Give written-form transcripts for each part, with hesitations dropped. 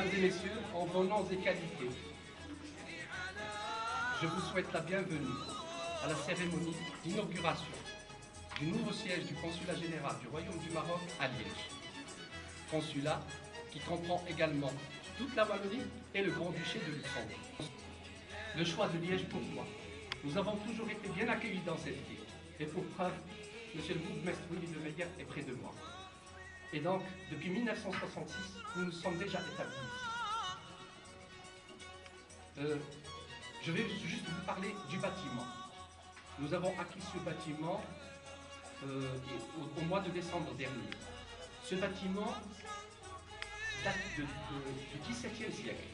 Mesdames et messieurs, en vos noms et qualités, je vous souhaite la bienvenue à la cérémonie d'inauguration du nouveau siège du consulat général du Royaume du Maroc à Liège. Consulat qui comprend également toute la Wallonie et le Grand-Duché de Luxembourg. Le choix de Liège, pourquoi? Nous avons toujours été bien accueillis dans cette ville. Et pour preuve, monsieur le bourgmestre Willy de Meyer est près de moi. Et donc, depuis 1966, nous nous sommes déjà établis ici. Je vais juste vous parler du bâtiment. Nous avons acquis ce bâtiment au mois de décembre dernier. Ce bâtiment date du XVIIe siècle.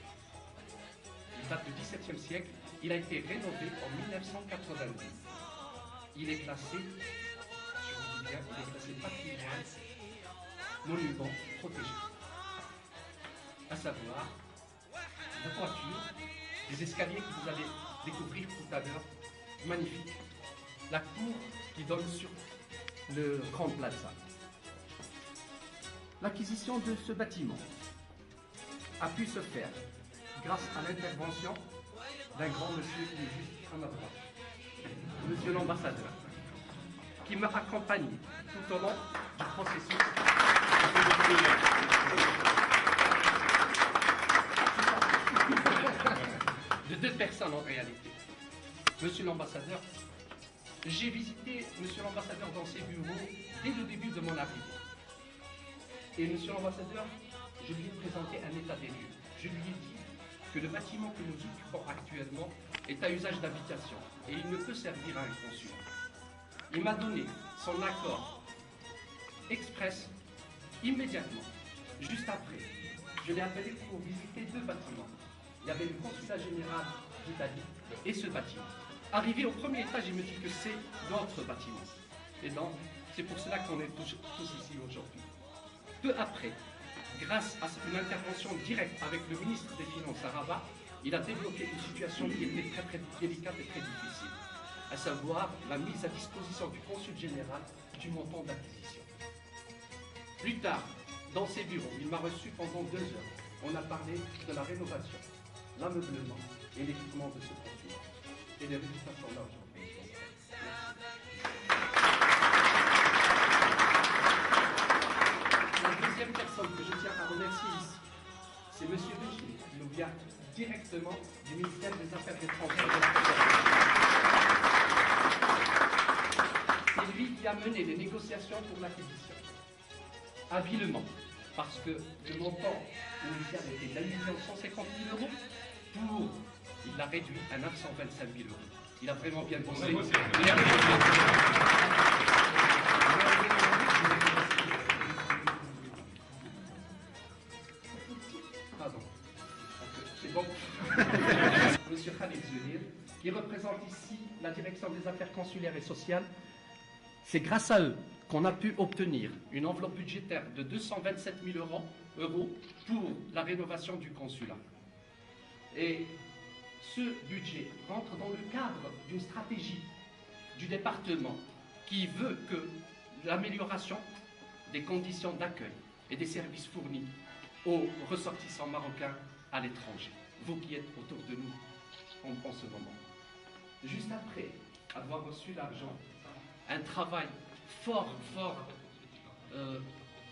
Il date du XVIIe siècle. Il a été rénové en 1990. Il est classé, je vous dis bien, il est classé patrimoine, monument protégé. À savoir, la toiture, les escaliers que vous allez découvrir tout à l'heure, magnifique. La cour qui donne sur le Grand Plaza. L'acquisition de ce bâtiment a pu se faire grâce à l'intervention d'un grand monsieur qui est juste à ma droite, monsieur l'ambassadeur, qui m'a accompagné tout au long du processus. De deux personnes en réalité. Monsieur l'ambassadeur, j'ai visité monsieur l'ambassadeur dans ses bureaux dès le début de mon arrivée. Et monsieur l'ambassadeur, je lui ai présenté un état des lieux. Je lui ai dit que le bâtiment que nous occupons actuellement est à usage d'habitation et il ne peut servir à un consulat. Il m'a donné son accord express immédiatement, juste après. Je l'ai appelé pour visiter deux bâtiments. Il y avait le consulat général d'Italie et ce bâtiment. Arrivé au premier étage, il me dit que c'est notre bâtiment. Et donc, c'est pour cela qu'on est tous ici aujourd'hui. Peu après, grâce à une intervention directe avec le ministre des Finances à Rabat, il a débloqué une situation qui était très délicate et très difficile, à savoir la mise à disposition du consul général du montant d'acquisition. Plus tard, dans ses bureaux, il m'a reçu pendant 2 heures. On a parlé de la rénovation, l'ameublement et l'équipement de ce consulat. Et les résultats sont là aujourd'hui. La deuxième personne que je tiens à remercier ici, c'est M. Richier, qui nous vient directement du ministère des Affaires étrangères et de la C'est lui qui a mené les négociations pour l'acquisition. Habilement, parce que le montant initial était d'1 150 000 €, il l'a réduit à 925 000 €. Il a vraiment bien bossé. Pardon. C'est bon. Monsieur Khalid Zunir, qui représente ici la direction des affaires consulaires et sociales. C'est grâce à eux qu'on a pu obtenir une enveloppe budgétaire de 227 000 € pour la rénovation du consulat. Et ce budget rentre dans le cadre d'une stratégie du département qui veut que l'amélioration des conditions d'accueil et des services fournis aux ressortissants marocains à l'étranger. Vous qui êtes autour de nous en ce moment. Juste après avoir reçu l'argent, un travail fort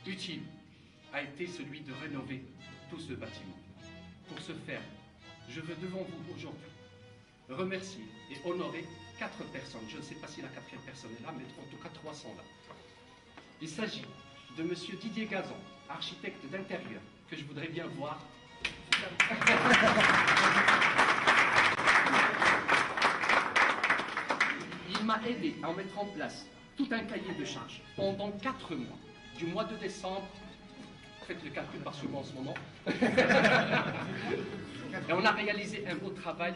utile a été celui de rénover tout ce bâtiment. Pour ce faire, je veux devant vous aujourd'hui remercier et honorer 4 personnes. Je ne sais pas si la 4e personne est là, mais en tout cas 3 sont là. Il s'agit de M. Didier Gazon, architecte d'intérieur, que je voudrais bien voir. Il m'a aidé à mettre en place tout un cahier de charges pendant 4 mois, du mois de décembre. Faites le calcul parce que moi en ce moment. Et on a réalisé un beau travail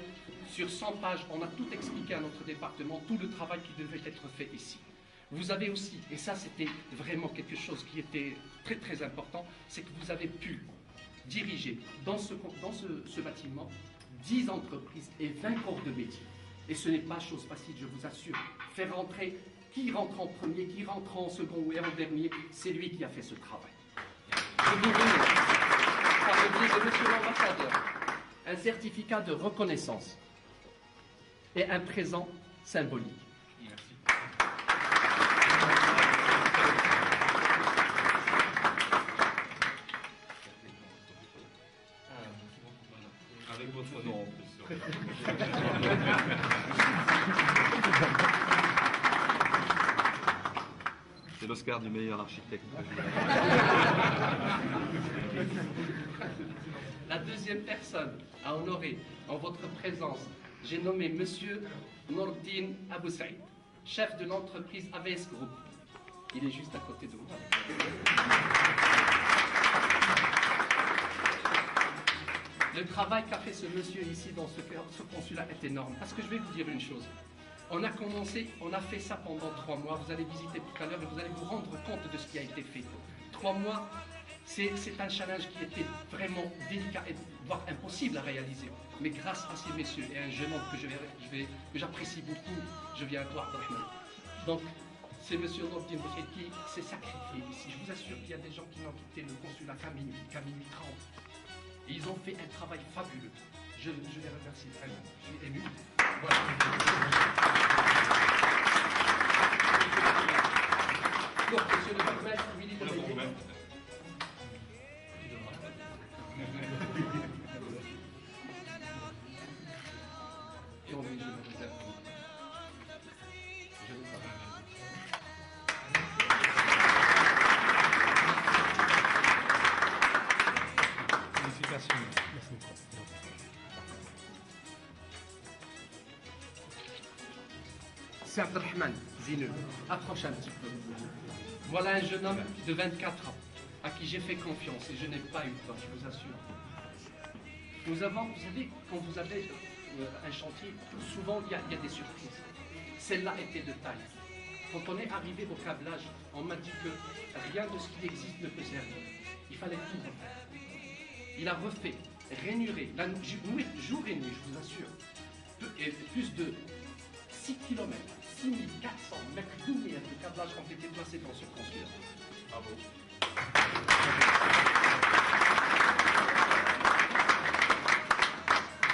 sur 100 pages. On a tout expliqué à notre département, tout le travail qui devait être fait ici. Vous avez aussi, et ça c'était vraiment quelque chose qui était très important, c'est que vous avez pu diriger dans ce bâtiment 10 entreprises et 20 corps de métier. Et ce n'est pas chose facile, je vous assure. Faire rentrer qui rentre en premier, qui rentre en second ou en dernier, c'est lui qui a fait ce travail. Je vous remercie. de Monsieur l'ambassadeur, un certificat de reconnaissance et un présent symbolique. Merci. Avec votre nom en plus. C'est l'Oscar du meilleur architecte. La deuxième personne à honorer en votre présence, j'ai nommé Monsieur Nordine Abou Saïd, chef de l'entreprise AVS Group. Il est juste à côté de moi. Le travail qu'a fait ce monsieur ici dans ce consulat est énorme. Parce que je vais vous dire une chose. On a commencé, on a fait ça pendant 3 mois. Vous allez visiter tout à l'heure et vous allez vous rendre compte de ce qui a été fait. 3 mois, c'est un challenge qui était vraiment délicat et voire impossible à réaliser. Mais grâce à ces messieurs et à un jeune homme que j'apprécie beaucoup, je viens à toi, Abdelrahman. Donc, c'est monsieur Nordine Boussaïd qui s'est sacrifié ici. Je vous assure qu'il y a des gens qui n'ont quitté le consulat qu'à minuit 30. Et ils ont fait un travail fabuleux. Je les remercie vraiment. Je suis ému. Voilà. Donc, monsieur le Barmel, Willy Le Meillet. Et on je me réserve. Je vous parle. Félicitations. C'est Abdelrahman Zineux. Approche un petit peu. Voilà un jeune homme de 24 ans à qui j'ai fait confiance et je n'ai pas eu peur, je vous assure. Nous avons, vous savez, quand vous avez un chantier, souvent il y a des surprises. Celle-là était de taille. Quand on est arrivé au câblage, on m'a dit que rien de ce qui existe ne peut servir. Il fallait tout refaire. Il a refait, rainuré, jour et nuit, je vous assure. Et plus de 6 km, 6400 mètres linéaires de câblage ont été placés dans ce consulat. Bravo.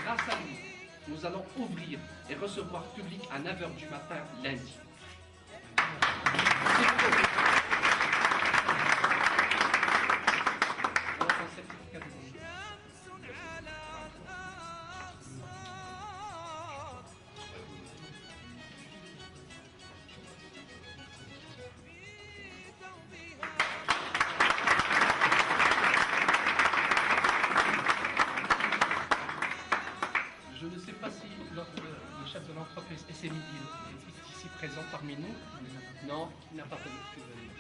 Grâce à lui, nous allons ouvrir et recevoir public à 9h du matin lundi. Je ne sais pas si le chef de l'entreprise SMI est ici présent parmi nous. Non, il n'a pas pu venir.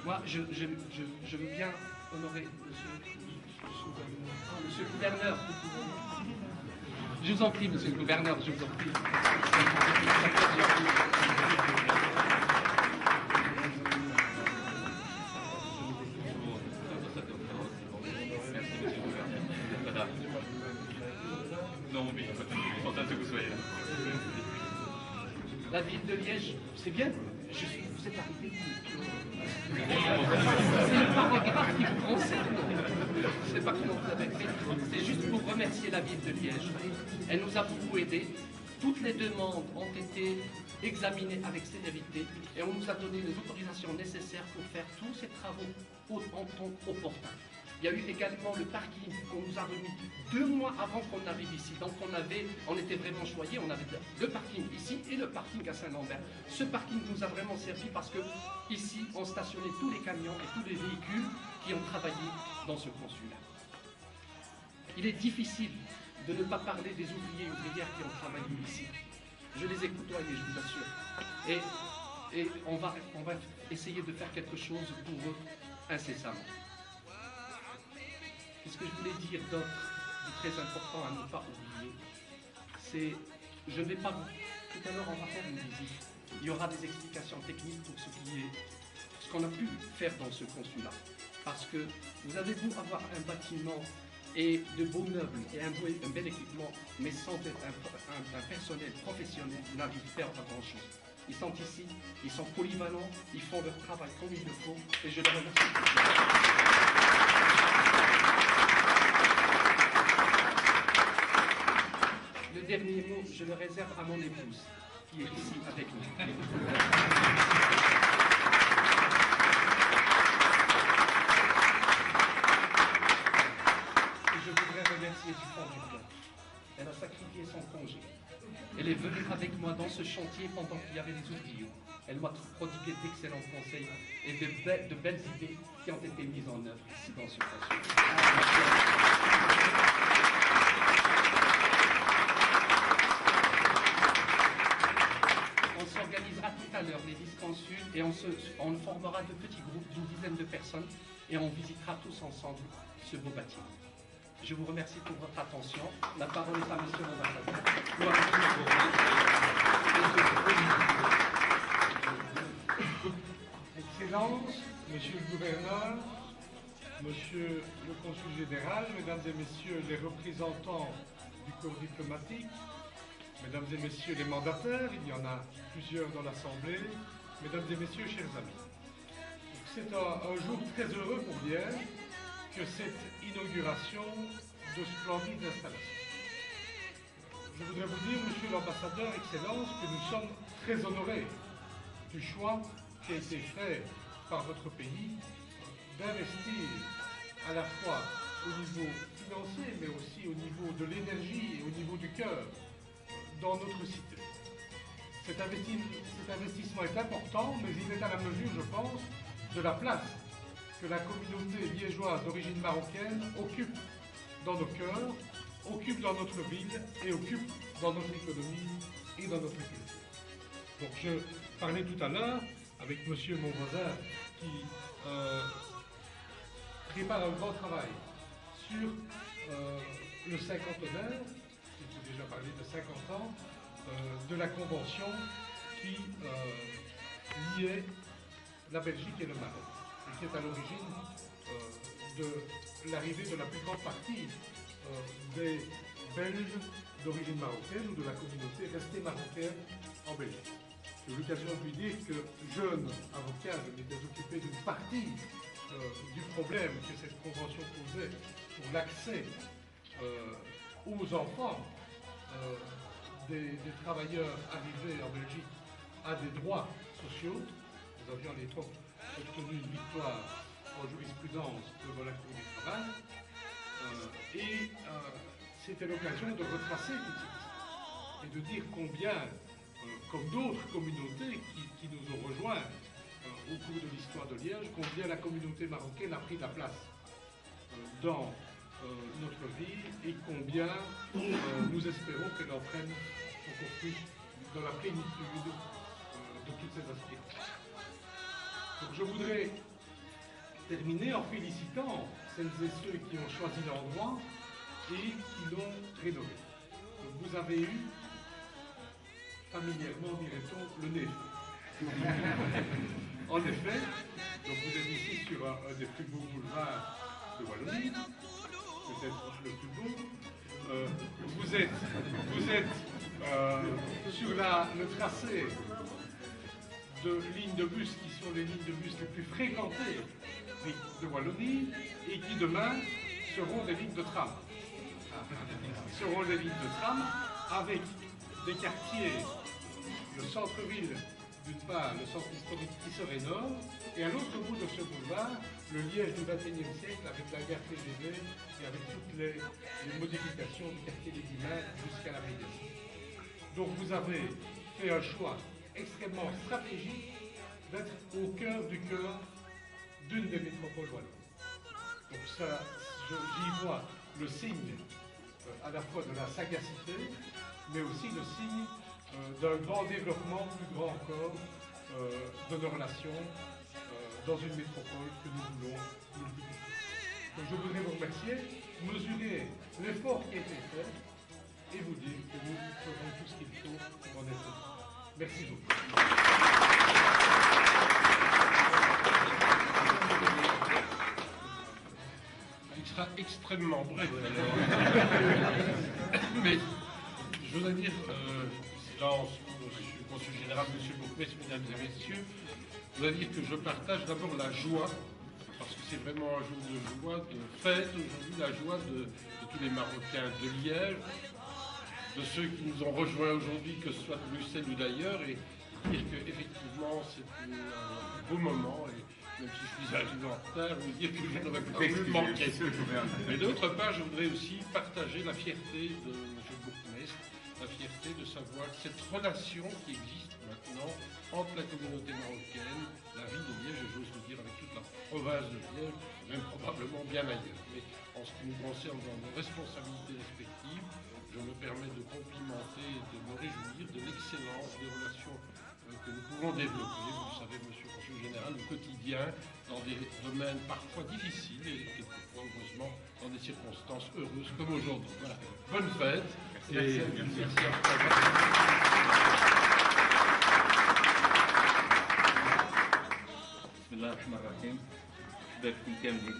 Moi, je veux bien honorer monsieur le gouverneur. Je vous en prie, monsieur le gouverneur, je vous en prie. Non, mais je suis content que vous soyez là. La ville de Liège, c'est bien. Vous êtes arrivé. C'est le paragraphe qui vous concerne. Je ne sais pas comment vous avez fait. C'est juste pour remercier la ville de Liège. Elle nous a beaucoup aidés. Toutes les demandes ont été examinées avec célérité et on nous a donné les autorisations nécessaires pour faire tous ces travaux en temps opportun. Il y a eu également le parking qu'on nous a remis 2 mois avant qu'on arrive ici. Donc on était vraiment choyés. On avait le parking ici et le parking à Saint-Lambert. Ce parking nous a vraiment servi parce que ici on stationnait tous les camions et tous les véhicules qui ont travaillé dans ce consulat. Il est difficile de ne pas parler des ouvriers et ouvrières qui ont travaillé ici. Je les ai côtoyés, je vous assure. Et on va essayer de faire quelque chose pour eux incessamment. Qu'est-ce que je voulais dire d'autre de très important à ne pas oublier? C'est, je ne vais pas vous... Tout à l'heure, on va faire une visite. Il y aura des explications techniques pour ce qu'on a pu faire dans ce consulat. Parce que vous avez beau avoir un bâtiment et de beaux meubles et un bel équipement, mais sans un personnel professionnel, vous n'arrivez pas à grand-chose. Ils sont ici, ils sont polyvalents, ils font leur travail comme il le faut, et je les remercie. le dernier mot, je le réserve à mon épouse, qui est ici avec nous. Et je voudrais remercier du fond du cœur. Elle a sacrifié son congé. Elle est venue avec moi dans ce chantier pendant qu'il y avait des ouvriers. Elle m'a prodigué d'excellents conseils et de belles idées qui ont été mises en œuvre ici dans ce chantier. On s'organisera tout à l'heure les dispensules et on formera de petits groupes d'une dizaine de personnes et on visitera tous ensemble ce beau bâtiment. Je vous remercie pour votre attention. La parole est à Monsieur l'ambassadeur. Excellences, Monsieur le gouverneur, Monsieur le consul général, Mesdames et Messieurs les représentants du corps diplomatique, Mesdames et Messieurs les mandataires, il y en a plusieurs dans l'Assemblée, Mesdames et Messieurs, chers amis. C'est un jour très heureux pour Liège que cette inauguration de splendides installations. Je voudrais vous dire, Monsieur l'ambassadeur, Excellence, que nous sommes très honorés du choix qui a été fait par votre pays d'investir à la fois au niveau financier, mais aussi au niveau de l'énergie et au niveau du cœur dans notre cité. Cet investissement est important, mais il est à la mesure, je pense, de la place que la communauté liégeoise d'origine marocaine occupe dans nos cœurs, occupe dans notre ville et occupe dans notre économie et dans notre culture. Donc je parlais tout à l'heure avec monsieur mon voisin qui prépare un grand travail sur le cinquantenaire, il faut déjà parler de 50 ans, de la convention qui liait la Belgique et le Maroc, et qui est à l'origine de l'arrivée de la plus grande partie des Belges d'origine marocaine ou de la communauté restée marocaine en Belgique. J'ai eu l'occasion de lui dire que, jeune avocat, je m'étais occupé d'une partie du problème que cette convention posait pour l'accès aux enfants des travailleurs arrivés en Belgique à des droits sociaux. Nous avions à l'époque obtenu une victoire en jurisprudence devant la Cour du travail. C'était l'occasion de retracer toute cette histoire et de dire combien, comme d'autres communautés qui nous ont rejoints au cours de l'histoire de Liège, combien la communauté marocaine a pris de la place dans notre vie et combien nous espérons qu'elle en prenne encore plus dans la plénitude de toutes ces aspirations. Donc je voudrais terminer en félicitant celles et ceux qui ont choisi l'endroit et qui l'ont rénové. Donc vous avez eu, familièrement dirait-on, le nez. En effet, donc vous êtes ici sur un des plus beaux boulevards de Wallonie, peut-être le plus beau. Vous êtes sur le tracé de lignes de bus qui sont les lignes de bus les plus fréquentées de Wallonie et qui demain seront des lignes de tram. Seront des lignes de tram avec des quartiers, le centre-ville d'une part, le centre historique qui se rénove, et à l'autre bout de ce boulevard, le Liège du XXIe siècle avec la gare TGV et avec toutes les modifications du quartier des Guillemins jusqu'à la médiation. Donc vous avez fait un choix extrêmement stratégique d'être au cœur du cœur d'une des métropoles wallonnes. Donc ça, j'y vois le signe à la fois de la sagacité, mais aussi le signe d'un grand développement, plus grand encore, de nos relations dans une métropole que nous voulons multiplier. Donc je voudrais vous remercier, mesurer l'effort qui a été fait et vous dire que nous ferons tout ce qu'il faut pour en être heureux. Merci beaucoup. Il sera extrêmement bref. Mais je voudrais dire, silence, Monsieur le consul général, Monsieur le bourgmestre, Mesdames et Messieurs, je voudrais dire que je partage d'abord la joie, parce que c'est vraiment un jour de joie, de fête aujourd'hui, la joie de tous les Marocains de Liège, de ceux qui nous ont rejoints aujourd'hui, que ce soit de Bruxelles ou d'ailleurs, et dire qu'effectivement c'est un beau moment, et même si je suis arrivé en retard, vous dire que je n'aurais pas voulu manquer. Mais d'autre part, je voudrais aussi partager la fierté de M. Bourgmestre, la fierté de savoir cette relation qui existe maintenant entre la communauté marocaine, la ville de Liège, et j'ose le dire avec toute la province de Liège, même probablement bien ailleurs. Mais en ce qui nous concerne dans nos responsabilités respectives, je me permets de complimenter et de me réjouir de l'excellence des relations que nous pouvons développer. Vous le savez, Monsieur le Consul Général, au quotidien, dans des domaines parfois difficiles et quelquefois, heureusement, dans des circonstances heureuses comme aujourd'hui. Voilà. Bonne fête et merci à بسم الله الرحمن الرحيم. بكم كاملين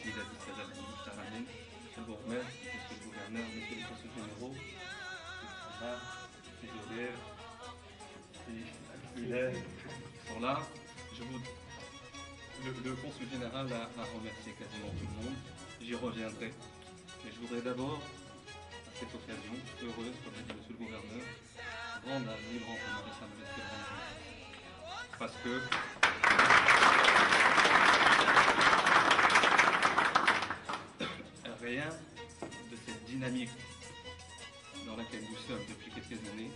سيدات السادة المستمعين، Monsieur le Bourgmestre, Monsieur le Gouverneur, Monsieur les Consuls généraux, les horaires, ils sont là. Le Consul général a remercié quasiment tout le monde. J'y reviendrai. Mais je voudrais d'abord, à cette occasion heureuse, comme l'a dit Monsieur le Gouverneur, rendre un libre hommage à Sa Majesté le Grand Général. Parce que rien de cette dynamique dans laquelle nous sommes depuis quelques années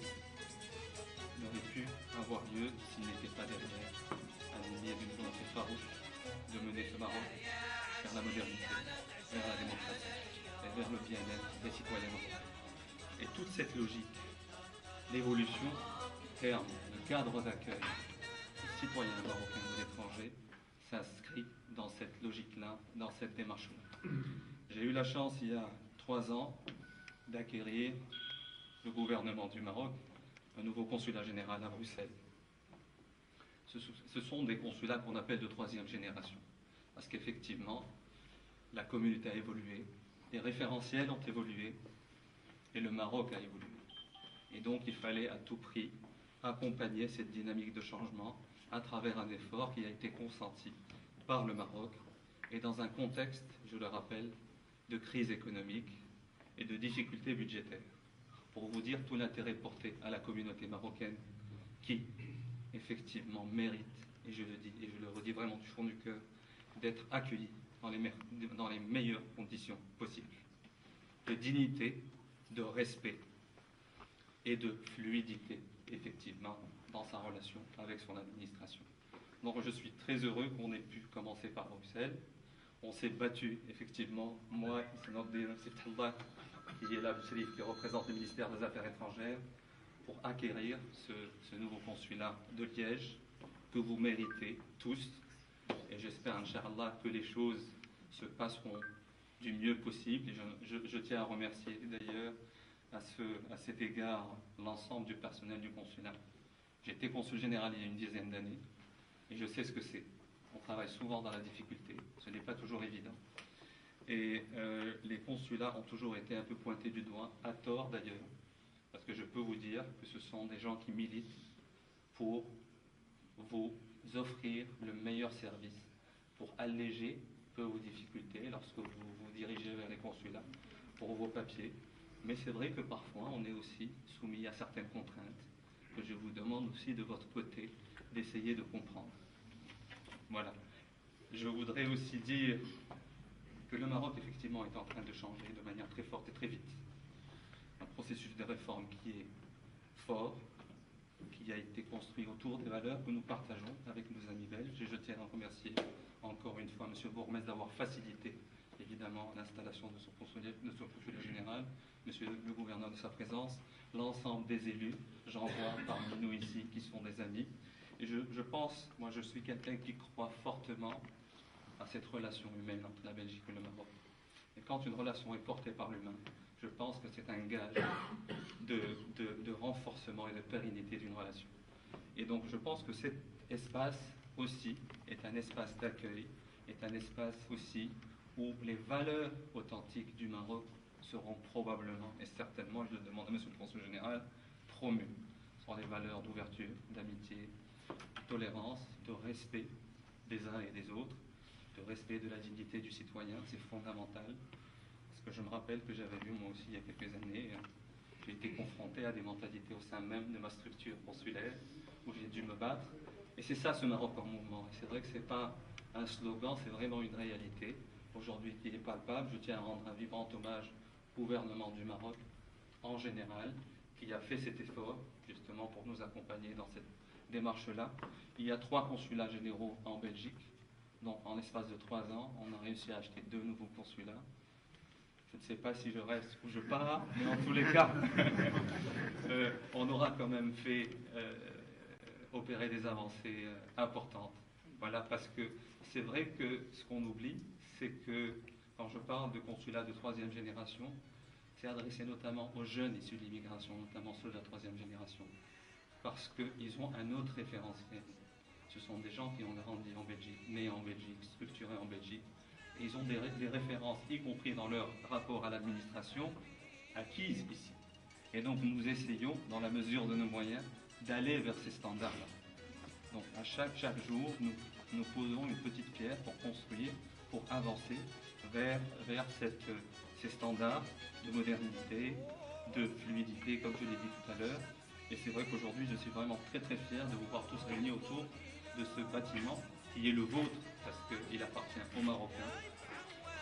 n'aurait pu avoir lieu s'il n'était pas derrière, animé d'une volonté farouche de mener ce Maroc vers la modernité, vers la démocratie et vers le bien-être des citoyens marocains. Et toute cette logique, l'évolution, terme, le cadre d'accueil des citoyens marocains ou étrangers s'inscrit dans cette logique-là, dans cette démarche-là. J'ai eu la chance, il y a 3 ans, d'acquérir le gouvernement du Maroc, un nouveau consulat général à Bruxelles. Ce sont des consulats qu'on appelle de 3e génération, parce qu'effectivement, la communauté a évolué, les référentiels ont évolué, et le Maroc a évolué. Et donc, il fallait à tout prix accompagner cette dynamique de changement à travers un effort qui a été consenti par le Maroc, et dans un contexte, je le rappelle, de crise économique et de difficultés budgétaires. Pour vous dire tout l'intérêt porté à la communauté marocaine qui, effectivement, mérite, et je le dis, et je le redis vraiment du fond du cœur, d'être accueillie dans les meilleures conditions possibles. De dignité, de respect et de fluidité, effectivement, dans sa relation avec son administration. Donc je suis très heureux qu'on ait pu commencer par Bruxelles. On s'est battu, effectivement, moi, c'est Allah qui est là, qui représente le ministère des Affaires étrangères, pour acquérir ce nouveau consulat de Liège que vous méritez tous. Et j'espère, Inch'Allah, que les choses se passeront du mieux possible. Et je tiens à remercier d'ailleurs à cet égard l'ensemble du personnel du consulat. J'étais consul général il y a une dizaine d'années et je sais ce que c'est. On travaille souvent dans la difficulté, ce n'est pas toujours évident. Et les consulats ont toujours été un peu pointés du doigt, à tort d'ailleurs, parce que je peux vous dire que ce sont des gens qui militent pour vous offrir le meilleur service, pour alléger peu vos difficultés lorsque vous vous dirigez vers les consulats, pour vos papiers. Mais c'est vrai que parfois on est aussi soumis à certaines contraintes, que je vous demande aussi de votre côté d'essayer de comprendre. Voilà. Je voudrais aussi dire que le Maroc, effectivement, est en train de changer de manière très forte et très vite. Un processus de réforme qui est fort, qui a été construit autour des valeurs que nous partageons avec nos amis belges. Et je tiens à remercier encore une fois M. Bourgmestre d'avoir facilité, évidemment, l'installation de son consulat général, M. le gouverneur de sa présence, l'ensemble des élus, j'en vois parmi nous ici, qui sont des amis. Et je pense, moi je suis quelqu'un qui croit fortement à cette relation humaine entre la Belgique et le Maroc. Et quand une relation est portée par l'humain, je pense que c'est un gage de renforcement et de pérennité d'une relation. Et donc je pense que cet espace aussi est un espace d'accueil, est un espace aussi où les valeurs authentiques du Maroc seront probablement et certainement, je le demande à M. le Consul général, promues. Ce sont les valeurs d'ouverture, d'amitié, de tolérance, de respect des uns et des autres, de respect de la dignité du citoyen, c'est fondamental. Parce que je me rappelle que j'avais vu moi aussi il y a quelques années. J'ai été confronté à des mentalités au sein même de ma structure consulaire, où j'ai dû me battre. Et c'est ça, ce Maroc en mouvement. Et c'est vrai que ce n'est pas un slogan, c'est vraiment une réalité, aujourd'hui qui est palpable. Je tiens à rendre un vibrant hommage au gouvernement du Maroc, en général, qui a fait cet effort, justement, pour nous accompagner dans cette démarche-là. Il y a 3 consulats généraux en Belgique. Donc, en l'espace de 3 ans, on a réussi à acheter 2 nouveaux consulats. Je ne sais pas si je reste ou je pars, mais en tous les cas, on aura quand même fait opérer des avancées importantes. Voilà, parce que c'est vrai que ce qu'on oublie, c'est que quand je parle de consulat de 3e génération, c'est adressé notamment aux jeunes issus de l'immigration, notamment ceux de la 3e génération, parce qu'ils ont un autre référentiel. Ce sont des gens qui ont grandi en Belgique, nés en Belgique, structurés en Belgique. Et ils ont des références, y compris dans leur rapport à l'administration, acquises ici. Et donc nous essayons, dans la mesure de nos moyens, d'aller vers ces standards-là. Donc à chaque jour, nous posons une petite pierre pour construire, pour avancer vers ces standards de modernité, de fluidité, comme je l'ai dit tout à l'heure. Et c'est vrai qu'aujourd'hui, je suis vraiment très très fier de vous voir tous réunis autour de ce bâtiment qui est le vôtre, parce qu'il appartient aux Marocains.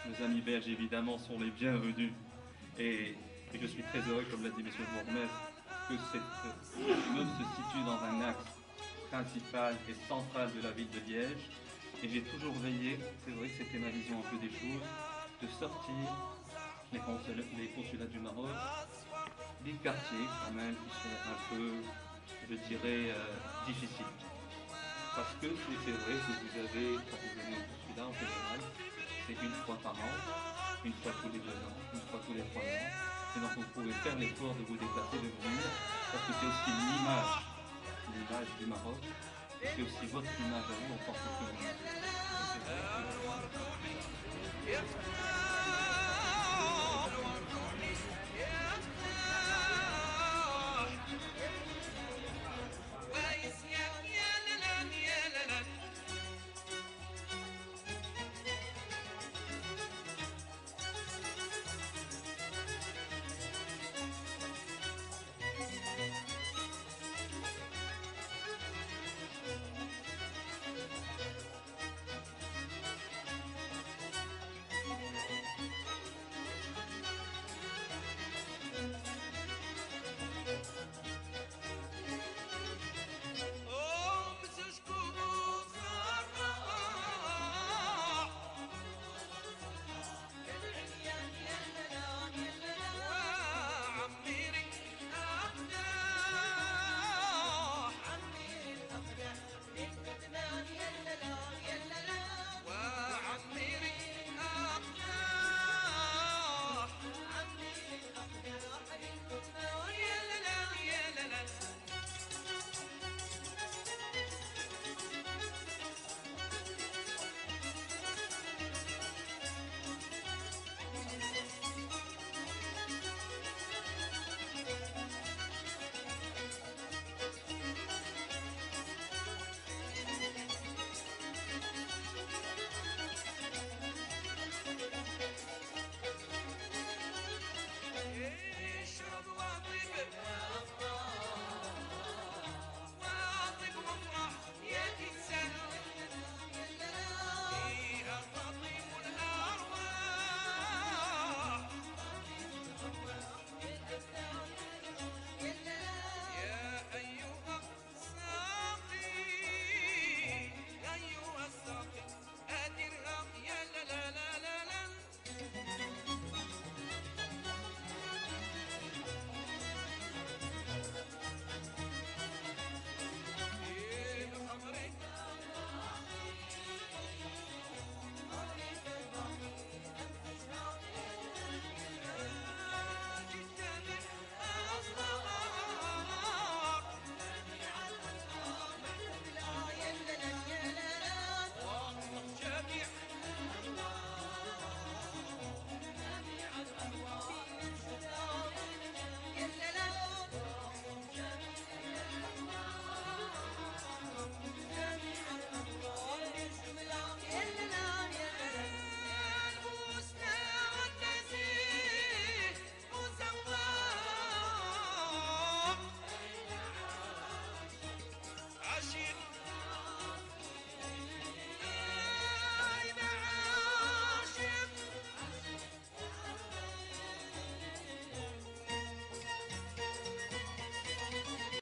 Nos amis belges, évidemment, sont les bienvenus. Et je suis très heureux, comme l'a dit M. le bourgmestre, que cet immeuble se situe dans un axe principal et central de la ville de Liège. Et j'ai toujours veillé, c'est vrai que c'était ma vision un peu des choses, de sortir les consulats du Maroc des quartiers quand même qui sont un peu, je dirais, difficiles. Parce que c'est vrai que vous avez, quand vous venez au consulat en général, c'est une fois par an, une fois tous les 2 ans, une fois tous les 3 ans. Et donc vous pouvez faire l'effort de vous déplacer, de venir, parce que c'est aussi l'image du Maroc, et c'est aussi votre image à vous en tant que communauté.